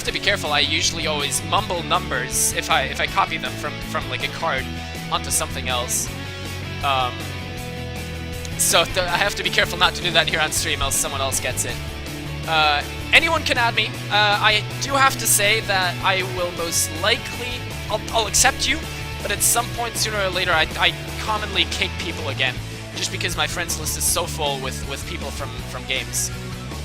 have to be careful. I usually always mumble numbers if I copy them from like a card onto something else. So I have to be careful not to do that here on stream, else someone else gets it. Anyone can add me. I do have to say that I will most likely, I'll accept you, but at some point sooner or later I commonly kick people again, just because my friends list is so full with people from games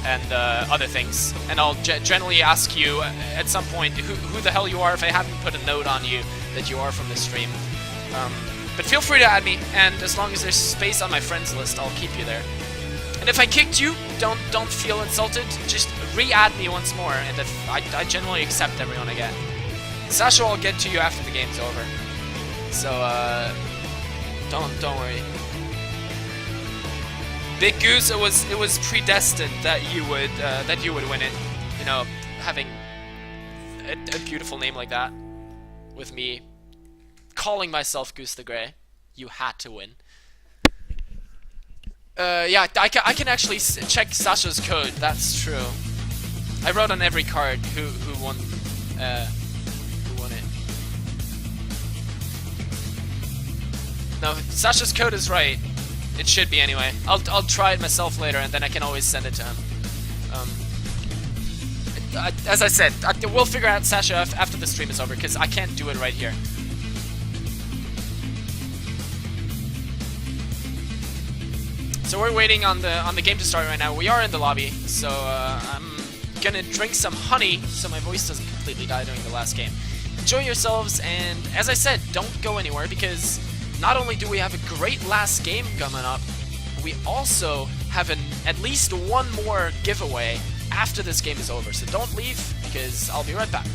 and other things. And I'll generally ask you at some point who the hell you are if I haven't put a note on you that you are from the stream. But feel free to add me, and as long as there's space on my friends list, I'll keep you there. And if I kicked you, don't feel insulted. Just re-add me once more, and if I generally accept everyone again. Sasha, I'll get to you after the game's over. So don't worry. Big Goose, it was predestined that you would win it. You know, having a beautiful name like that, with me calling myself Goose the Grey, you had to win. Yeah, I can actually check Sasha's code. That's true. I wrote on every card who won it. No, Sasha's code is right. It should be anyway. I'll try it myself later, and then I can always send it to him. As I said, we'll figure out Sasha after the stream is over, because I can't do it right here. So we're waiting on the game to start right now. We are in the lobby, so I'm gonna drink some honey so my voice doesn't completely die during the last game. Enjoy yourselves, and as I said, don't go anywhere, because not only do we have a great last game coming up, we also have at least one more giveaway after this game is over. So don't leave, because I'll be right back.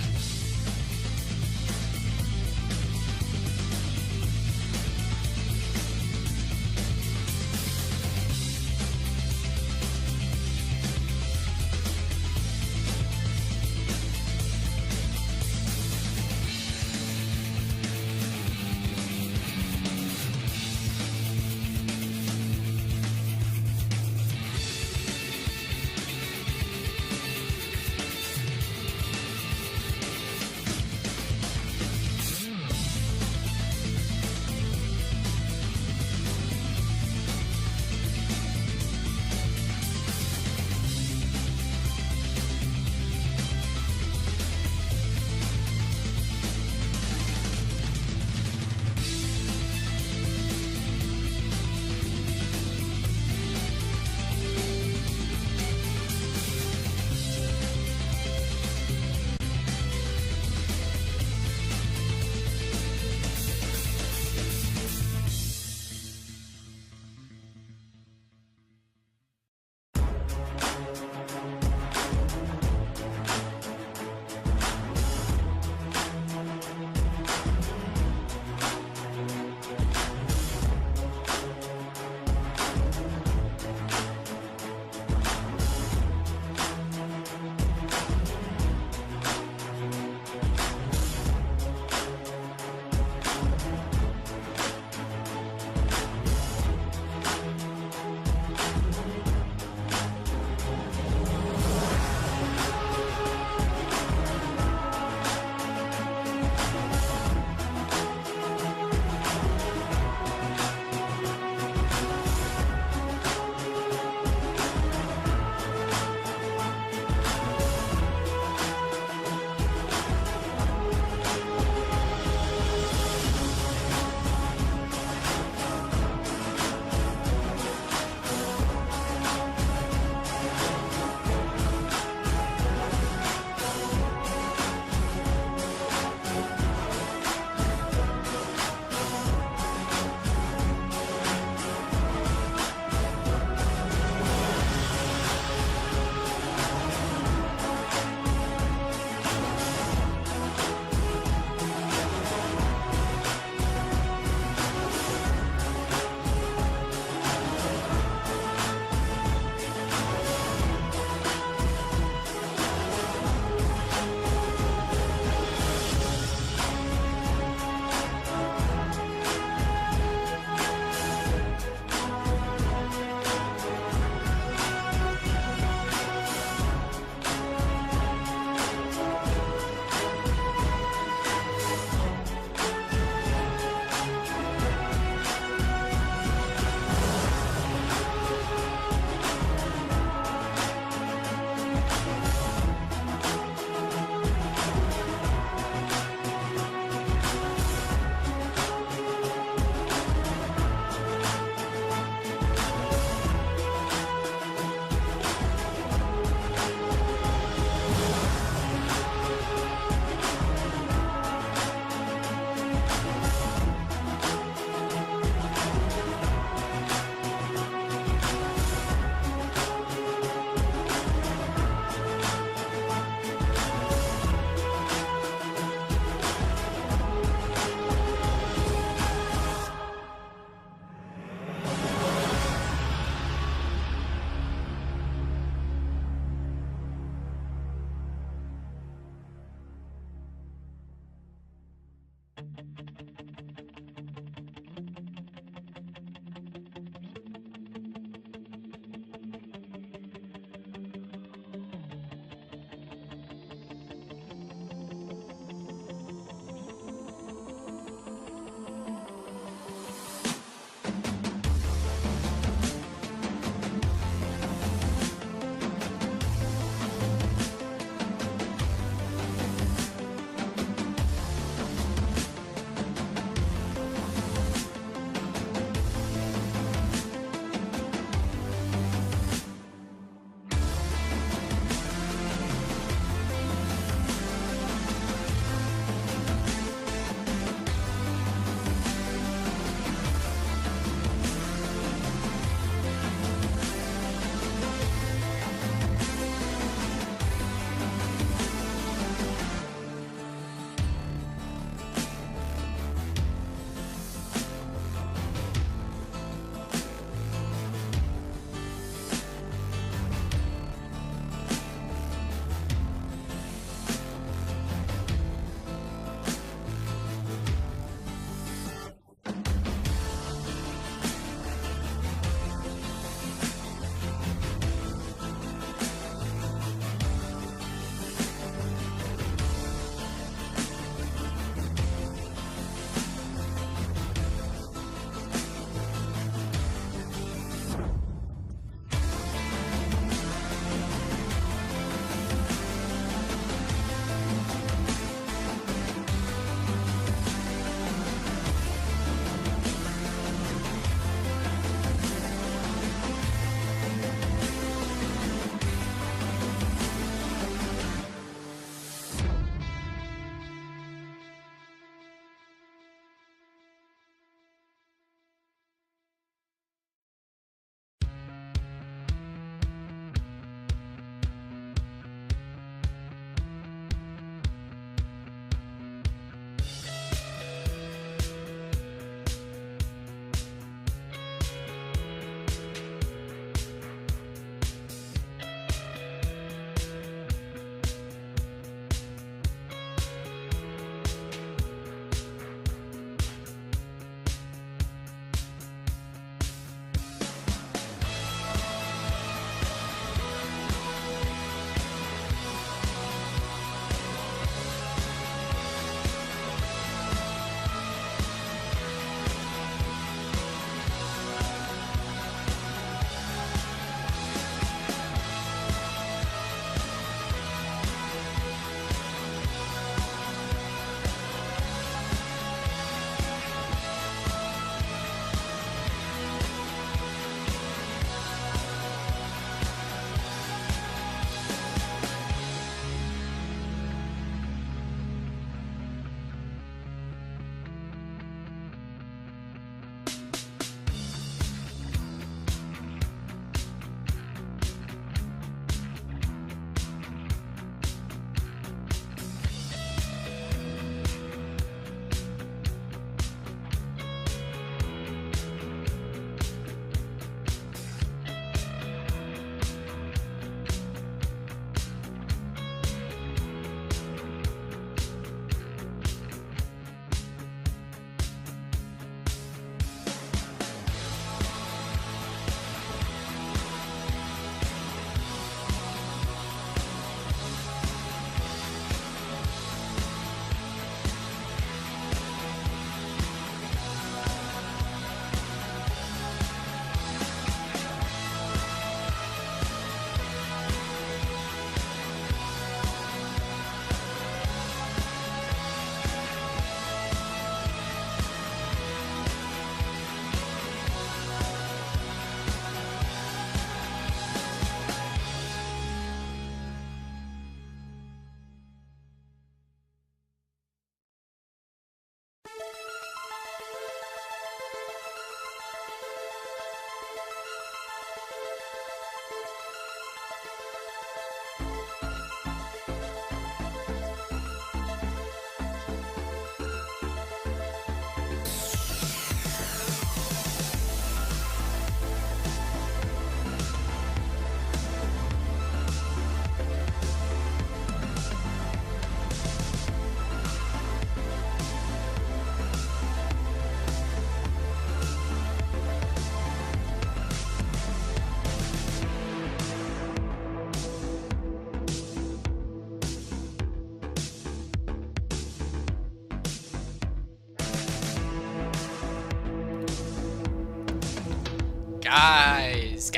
Guys,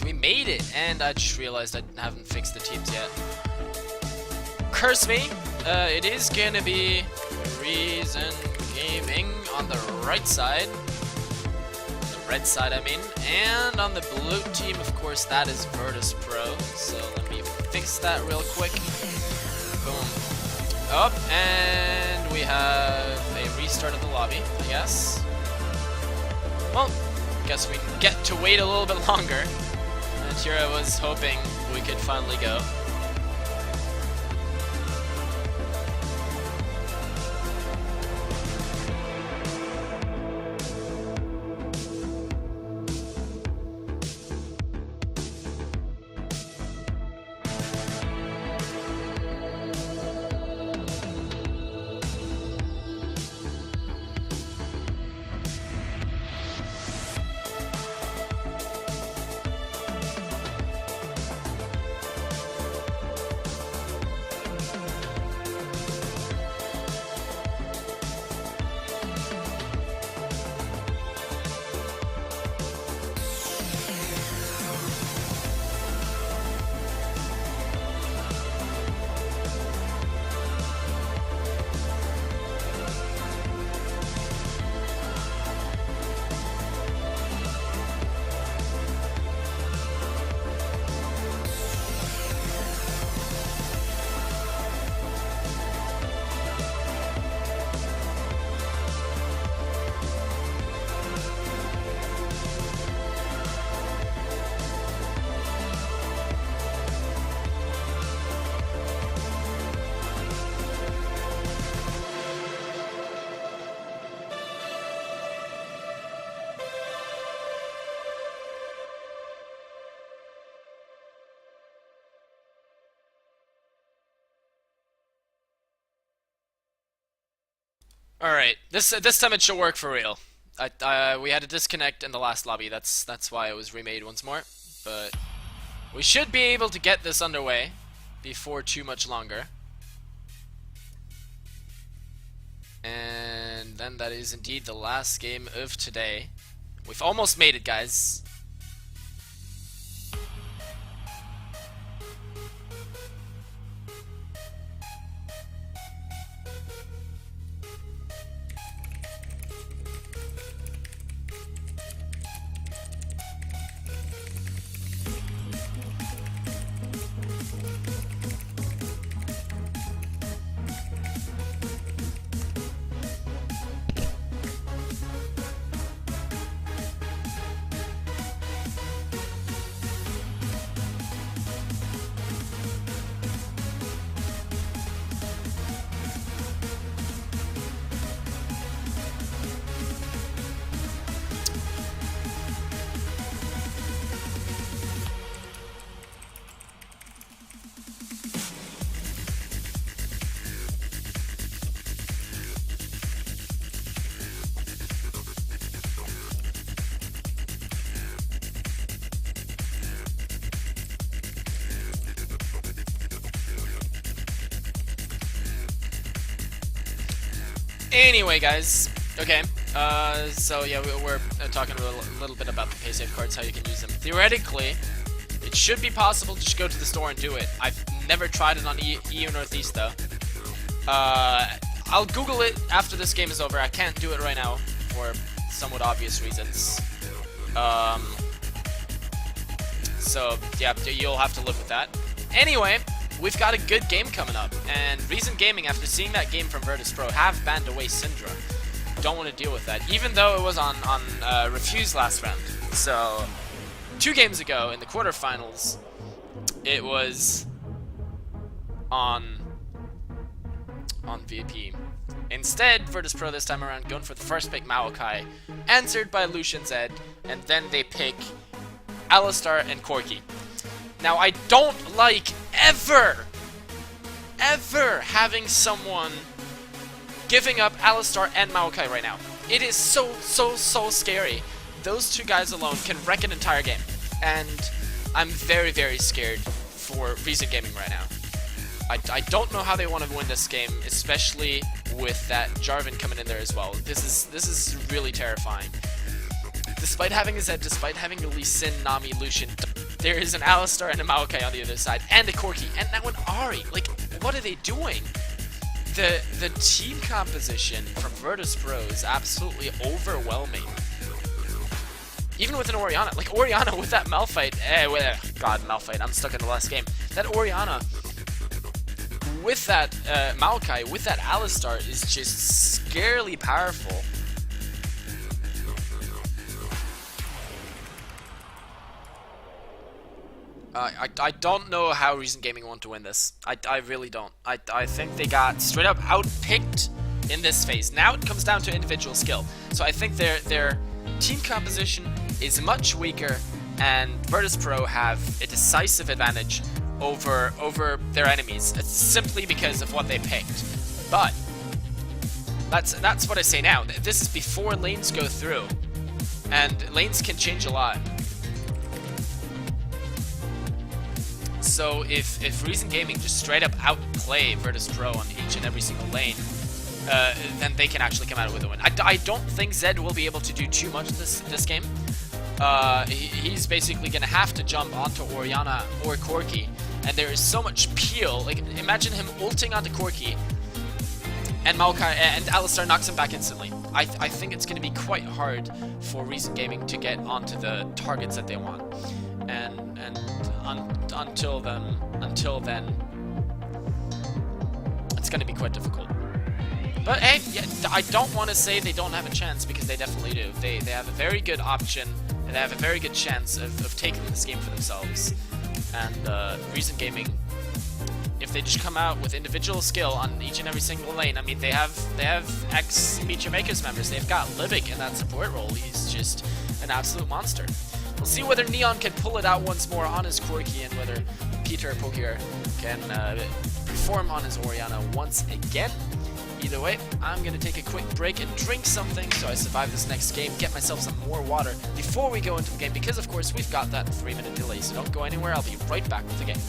we made it! And I just realized I haven't fixed the teams yet. Curse me, it is gonna be Reason Gaming on the right side. The red side, I mean. And on the blue team, of course, that is Virtus Pro. So let me fix that real quick. Boom. Up, and we have a restart of the lobby, I guess. Well, guess we get to wait a little bit longer. And here I was hoping we could finally go. Alright, this time it should work for real. We had a disconnect in the last lobby, that's why it was remade once more. But we should be able to get this underway before too much longer. And then that is indeed the last game of today. We've almost made it, guys. Anyway, guys, okay, so yeah, we're talking a little bit about the pay-safe cards, how you can use them. Theoretically, it should be possible to just go to the store and do it. I've never tried it on EU Northeast, though. I'll Google it after this game is over. I can't do it right now for somewhat obvious reasons. So, yeah, you'll have to live with that. Anyway, we've got a good game coming up, and Reason Gaming, after seeing that game from Virtus Pro, have banned away Syndra. Don't want to deal with that, even though it was on Refuse last round. So, 2 games ago in the quarterfinals, it was on VP. Instead, Virtus Pro this time around going for the first pick Maokai, answered by Lucian Zed, and then they pick Alistar and Corki. Now, I don't like ever having someone giving up Alistar and Maokai right now. It is so scary. Those 2 guys alone can wreck an entire game. And I'm very, very scared for Reason Gaming right now. I don't know how they want to win this game, especially with that Jarvan coming in there as well. This is really terrifying. Despite having a Zed, despite having a Lee Sin, Nami, Lucian, there is an Alistar and a Maokai on the other side, and a Corki, and now an Ahri. Like, what are they doing? The team composition from Virtus.pro is absolutely overwhelming. Even with an Orianna, like Orianna with that Malphite, God, Malphite, I'm stuck in the last game. That Orianna with that Maokai, with that Alistar is just scarily powerful. I don't know how Reason Gaming want to win this. I really don't. I think they got straight up outpicked in this phase. Now it comes down to individual skill. So I think their team composition is much weaker, and Virtus.pro have a decisive advantage over their enemies. It's simply because of what they picked. But that's what I say now. This is before lanes go through, and lanes can change a lot. So if Reason Gaming just straight up outplay Virtus.pro on each and every single lane, then they can actually come out with a win. I don't think Zed will be able to do too much this game. He's basically going to have to jump onto Orianna or Corki, and there is so much peel. Like, imagine him ulting onto Corki, and Maokai and Alistar knocks him back instantly. I think it's going to be quite hard for Reason Gaming to get onto the targets that they want. And until then, it's going to be quite difficult. But hey, yeah, I don't want to say they don't have a chance, because they definitely do. They have a very good option, and they have a very good chance of taking this game for themselves. And Reason Gaming, if they just come out with individual skill on each and every single lane, I mean, they have ex-Feature Makers members. They've got Livik in that support role. He's just an absolute monster. We'll see whether Neon can pull it out once more on his Corki, and whether Peter Pokier can perform on his Orianna once again. Either way, I'm going to take a quick break and drink something so I survive this next game, get myself some more water before we go into the game, because of course we've got that 3-minute delay, so don't go anywhere. I'll be right back with the game.